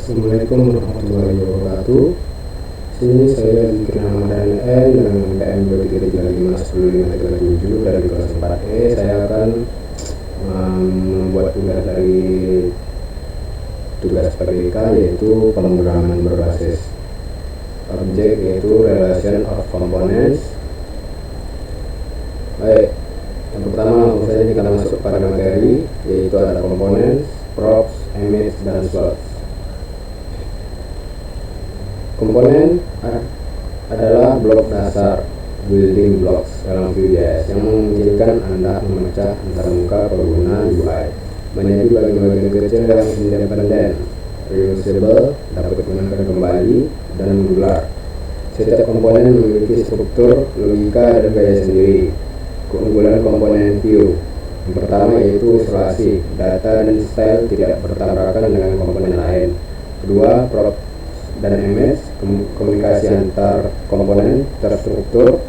Assalamualaikum warahmatullahi wabarakatuh. Sini saya Zikri Ramadan N dengan PM 2335105337 dari kelas 4E. Saya akan membuat tugas dari tugas PPK, yaitu pemrograman berbasis objek, yaitu relation of components. Baik, yang pertama langsung saja kita masuk pada materi, yaitu ada components, props, image, dan slots. Komponen adalah blok dasar building blocks dalam Vue.js yang memungkinkan Anda memecah antarmuka pengguna UI menjadi bagian-bagian kecil yang independen, reusable, dapat digunakan kembali, dan modular. Setiap komponen memiliki struktur, logika, dan gaya sendiri. Keunggulan komponen Vue yang pertama yaitu isolasi, data dan style tidak bertabrakan dengan komponen lain. Kedua, prop dan image, komunikasi antar komponen terstruktur.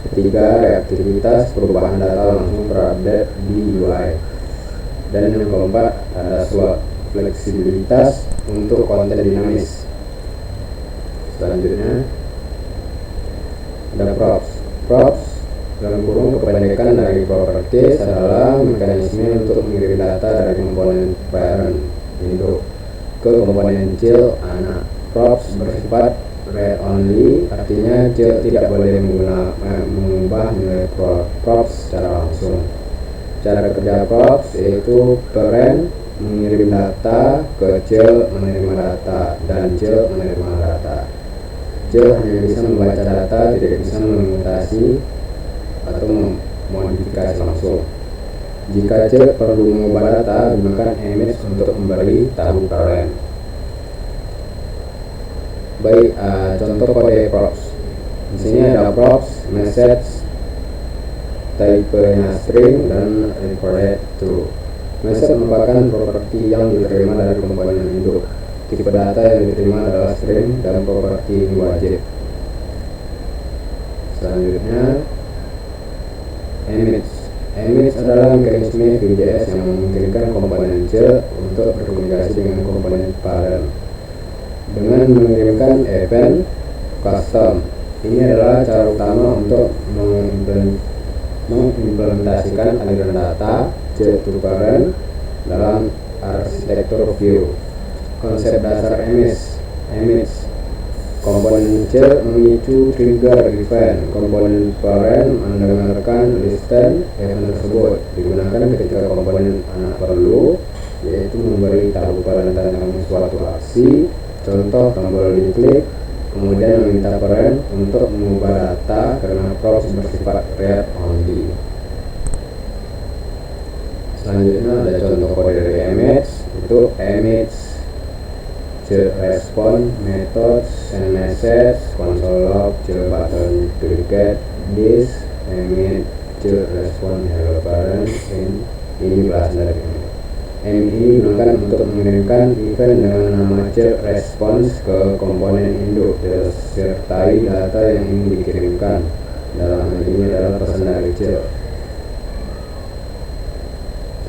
Ketiga, reaktivitas, perubahan data langsung terupdate di UI. Dan yang keempat, ada slot, fleksibilitas untuk konten dinamis. Selanjutnya ada props dalam kurung kependekan dari properties adalah mekanisme untuk mengirim data dari komponen parent induk ke komponen child anak. Props bersifat read only, artinya child tidak boleh mengubah nilai props secara langsung. Cara kerja props yaitu parent mengirim data ke child menerima data, dan child menerima data. Child hanya bisa membaca data, tidak bisa memutasi atau memodifikasi langsung. Jika child perlu mengubah data, gunakan image untuk memberi tahu parent. Baik, contoh kode props. Di sini ada props, message, type-nya string, dan recorded true. Message merupakan properti yang diterima dari komponen induk. Tipe data yang diterima adalah string, dan properti ini wajib. Selanjutnya, image. Image adalah mekanisme Vue.js yang memungkinkan komponen child untuk berkomunikasi dengan komponen parent dengan mengirimkan event custom. Ini adalah cara utama untuk mengimplementasikan aliran data child to parent dalam arsitektur Vue. Konsep dasar image, komponen child memicu trigger event, komponen parent mendengarkan listen event tersebut. Digunakan ketika komponen anak perlu, yaitu memberi tahu parent tentang suatu aksi. Contoh, tombol diklik, kemudian meminta parent untuk mengubah data karena props bersifat read only. Selanjutnya ada contoh kode dari image, itu image child response, method, send message, console log, child button to get this, image child response hello parent. Ini belasan dari image. Ini digunakan untuk mengirimkan event dengan nama child response ke komponen induk disertai data yang ingin dikirimkan. Dalam hal ini adalah pesan dari child.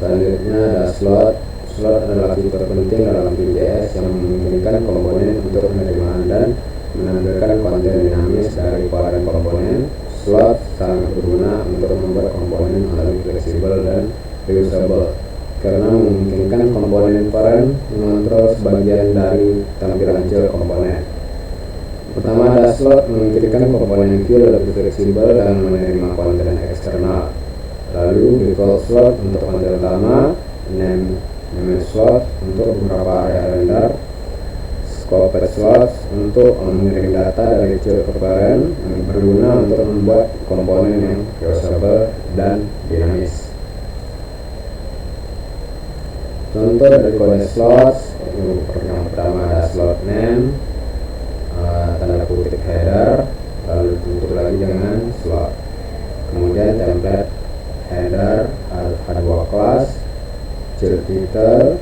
Selanjutnya ada slot. Slot adalah fitur penting dalam Vue.js yang memungkinkan komponen untuk menerima dan menampilkan konten dinamis dari parent komponen. Slot sangat berguna untuk membuat komponen lebih fleksibel dan reusable, karena memungkinkan komponen parent mengontrol sebagian dari tampilan child komponen. Pertama ada slot, memungkinkan komponen Vue lebih fleksibel dan menerima konten eksternal. Lalu default slot untuk konten utama, name slot untuk beberapa area render, scoped slot untuk mengirim data dari child ke parent, yang berguna untuk membuat komponen yang reusable dan dinamis. Contoh dari kode slot, yang pertama ada slot name, tanda kutip header, lalu ditutup lagi dengan slot. Kemudian template header ada dua kelas, child title,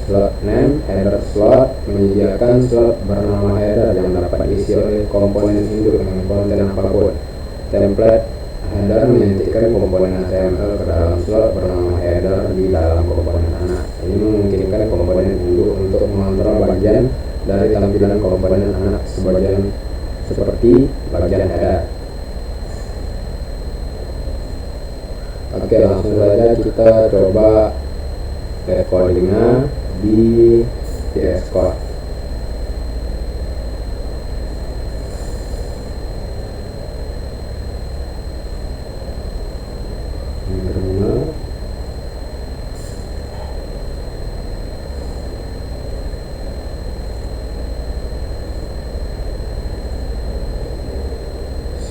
slot name, header slot menyediakan slot bernama header yang dapat diisi oleh komponen induk dengan konten apapun. Template header menyuntikkan komponen HTML ke dalam slot bernama header di dalam komponen anak. Ini memungkinkan komponen induk untuk bagian dari tampilan komponen anak sebagian seperti bagian header. Oke, langsung saja kita coba codingnya di VS Code.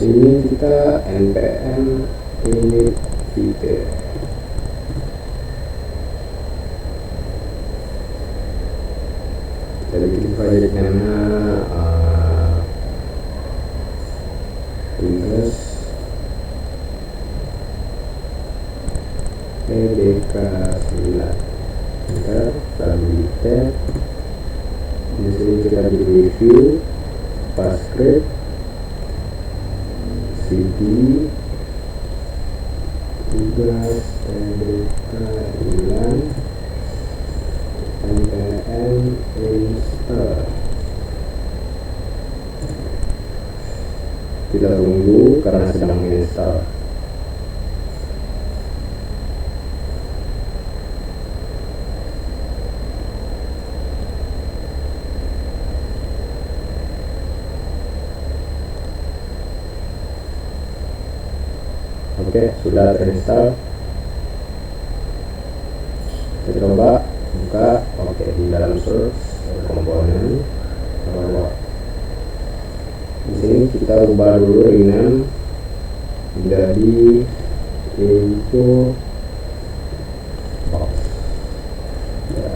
Sini kita npm init vt. Kita bikin project namanya Windows PDK 9. Enter, lalu tab. Di sini kita bikin review, passscript, cd tugas PDK 9 npm install. Kita tunggu karena sedang install. Oke, sudah terinstall. Kita coba buka. Oke, di dalam source komponen bahwa di sini kita ubah dulu rename menjadi info box. Ya.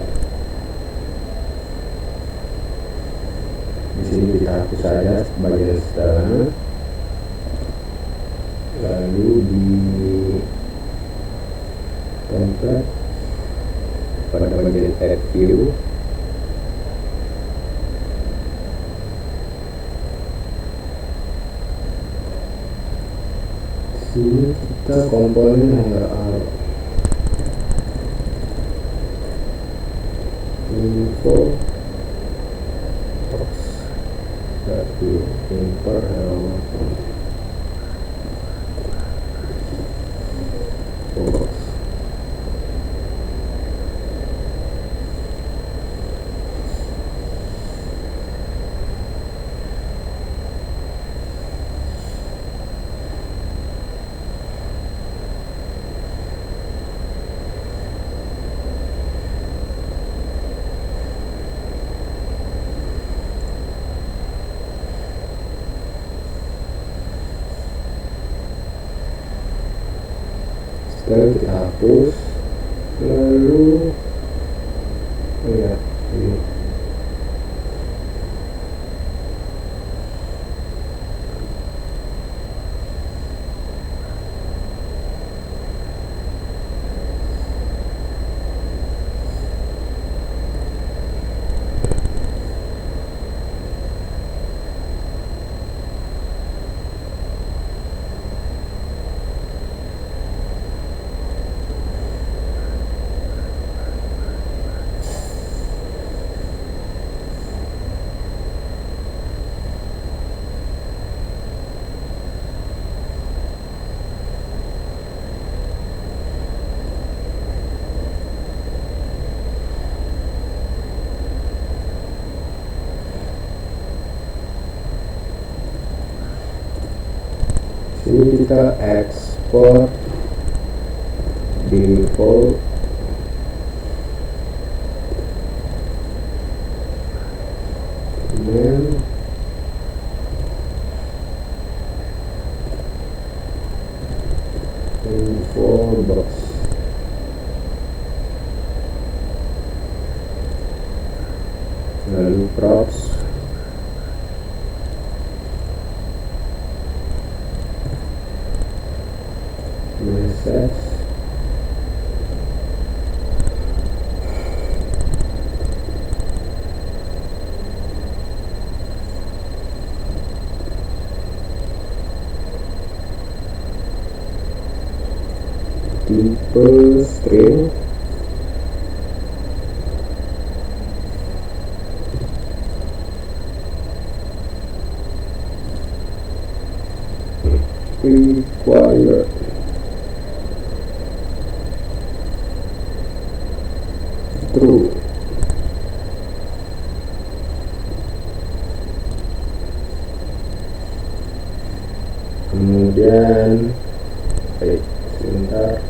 Di sini kita hapus saja bagian setelahnya. Lalu di template pada bagian add view sini kita komponen hierarchy info box dari import setelah kita hapus. Lalu ya ini kita ekspor default dan info box. Lalu props message tipe string required. True. Kemudian sebentar.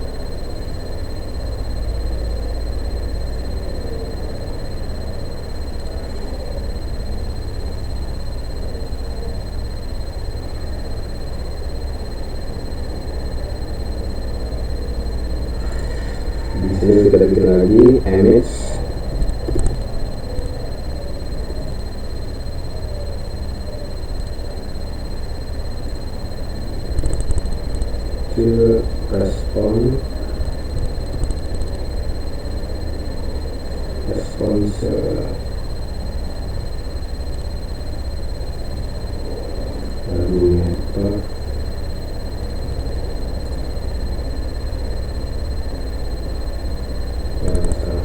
Di sini kita bikin lagi image. To respond response lalu method ya salah.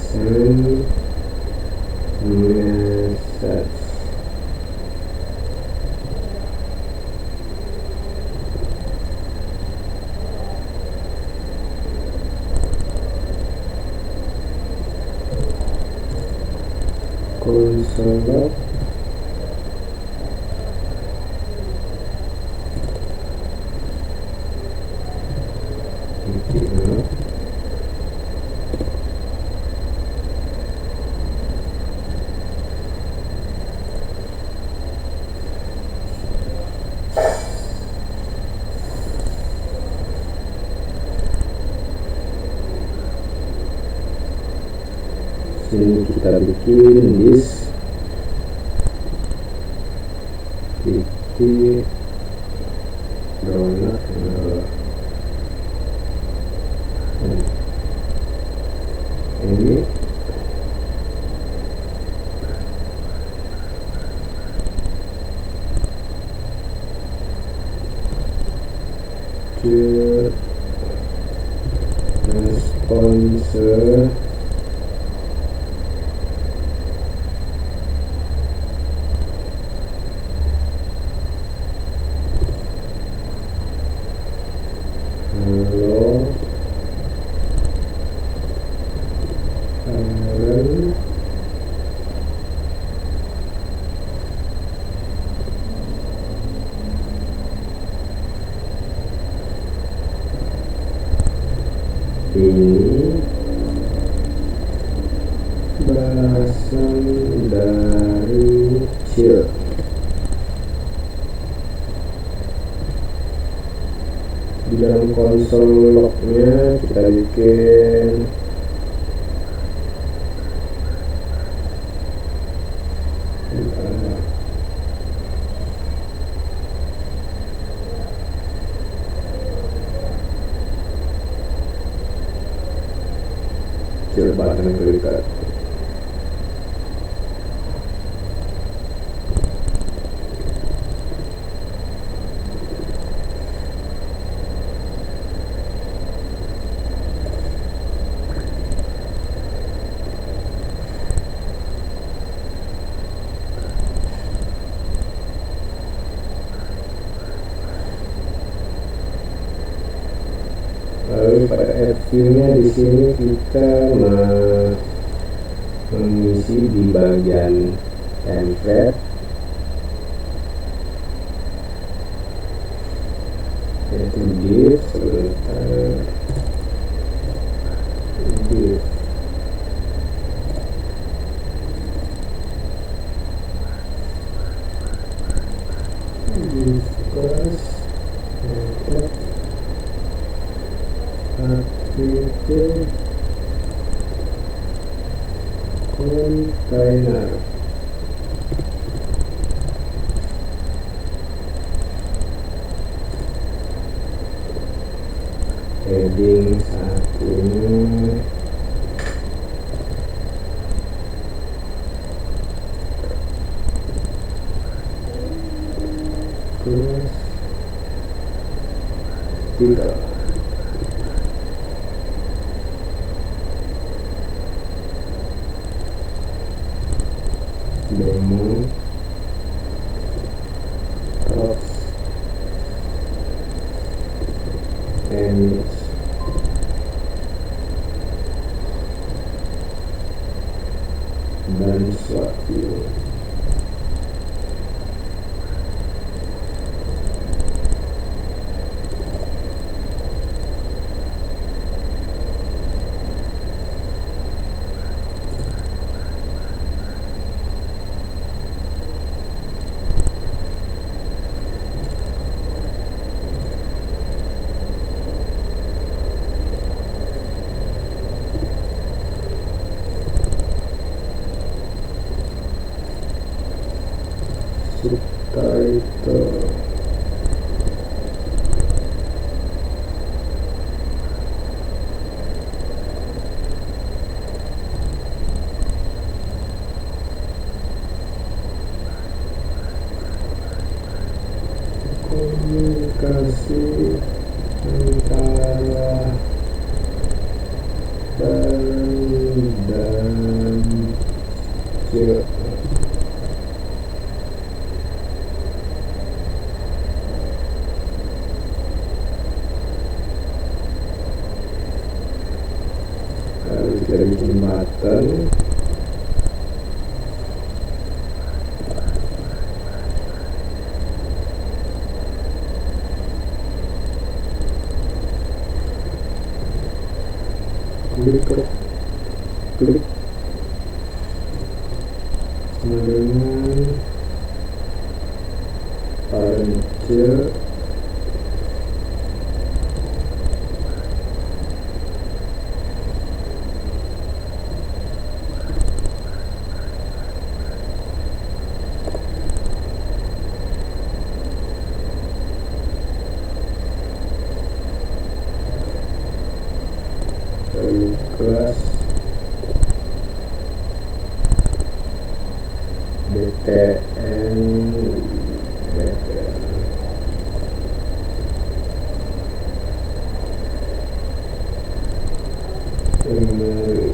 Send message. Console log. Sini kita bikin list titik donat ini ke sponsor halo Karen ini berasal dari Chill. Di dalam konsol lognya kita bikin button klik. Lalu pada add view-nya di sini kita mengisi di bagian template, yaitu div sebentar div class artikel container. Heading satunya plus title. demo rocks image dan swap view. Subtitle komunikasi antara barang dan cek. Lalu kita bikin button. Klik sama dengan furniture kelas BTN memory.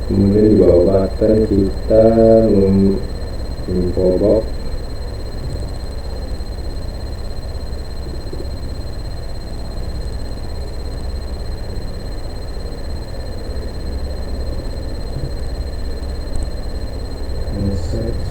Kemudian di bawah button kita info box, message,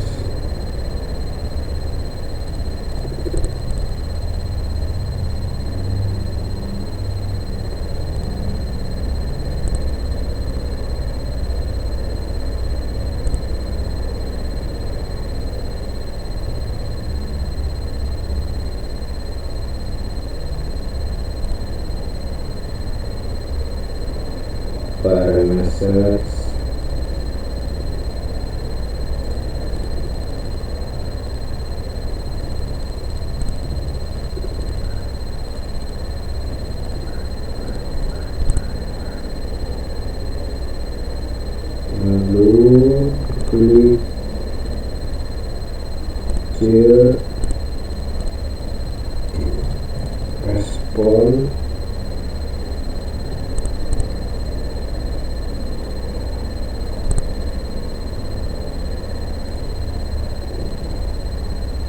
message, lalu klik share respon.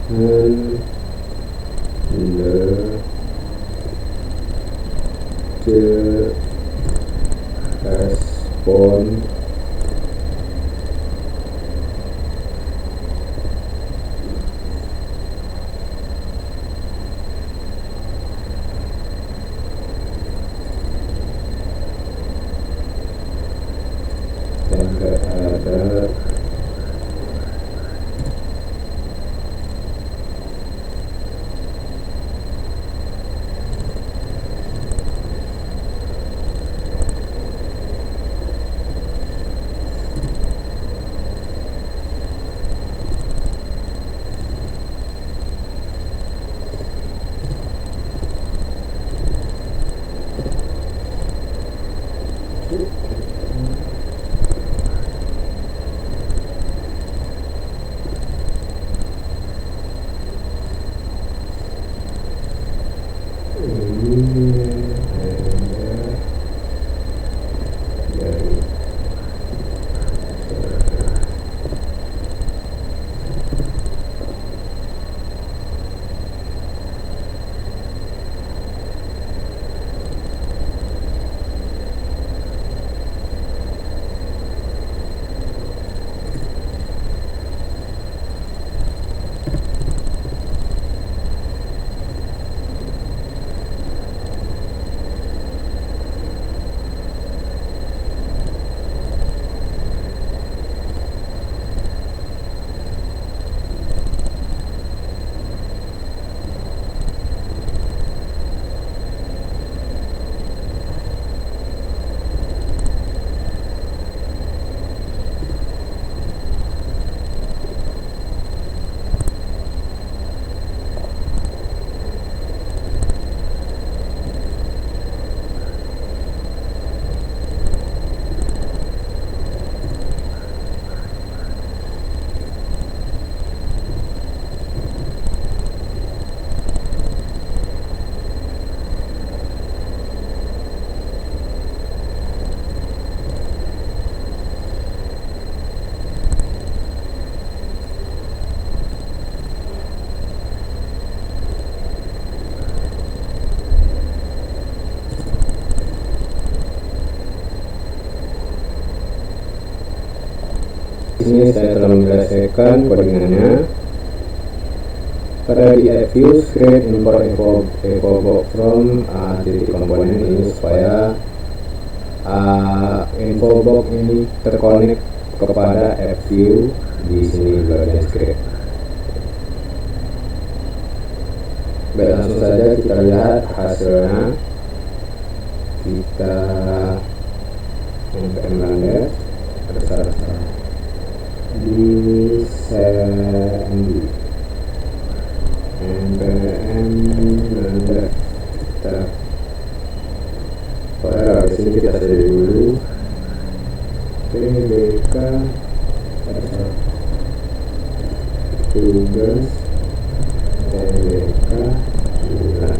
And the respon dan ada sini saya telah menyelesaikan codingannya. Pada di add views, create import evobox from titik komponen ini supaya infobox ini terkonek kepada app view di sini bagian script. Baik, langsung saja kita lihat hasilnya. Kita npm render besar di cmd npm render kita di sini kita cari dulu tbk tugas tbk 9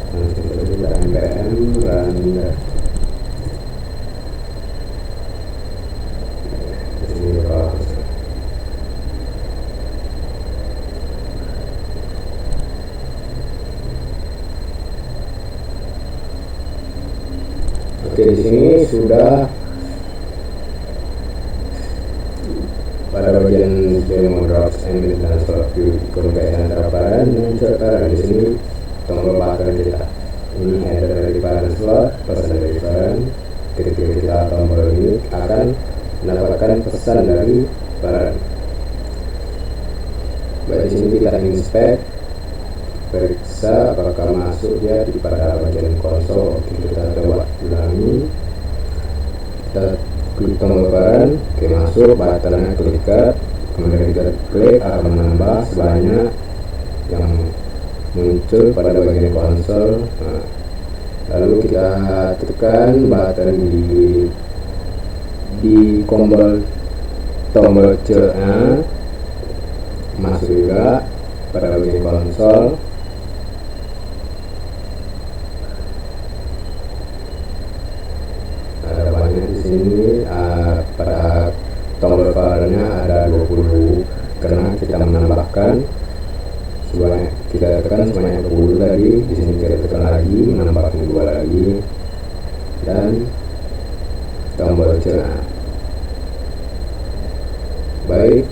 langsung saja kita npm render ini proses. Oke, di sini sudah pada bagian demo drops and dan slot view komunikasi antara parent dan parent. Di sini tombol button kita ini header dari parent slot, pesan dari parent. Ketika kita tombol ini akan mendapatkan pesan dari parent. Baik, di sini kita inspect, periksa apakah masuk dia di pada bagian konsol. Oke, kita coba ulangi. Kita klik tombol parent, oke masuk, buttonnya klik, kemudian kita klik akan menambah sebanyak yang muncul pada bagian konsol. Nah, lalu kita tekan button di tombol C-nya, masuk juga pada bagian konsol. Ada banyak di sini. Pada tombol filenya ada 20 karena kita menambahkan sebanyak, kita tekan sebanyak 20 tadi. Di sini kita tekan lagi, menambahkan 2 lagi, dan tombol C-nya. Baik,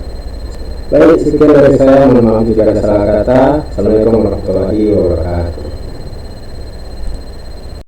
sekian dari saya. Mohon maaf jika ada salah kata. Assalamualaikum warahmatullahi wabarakatuh.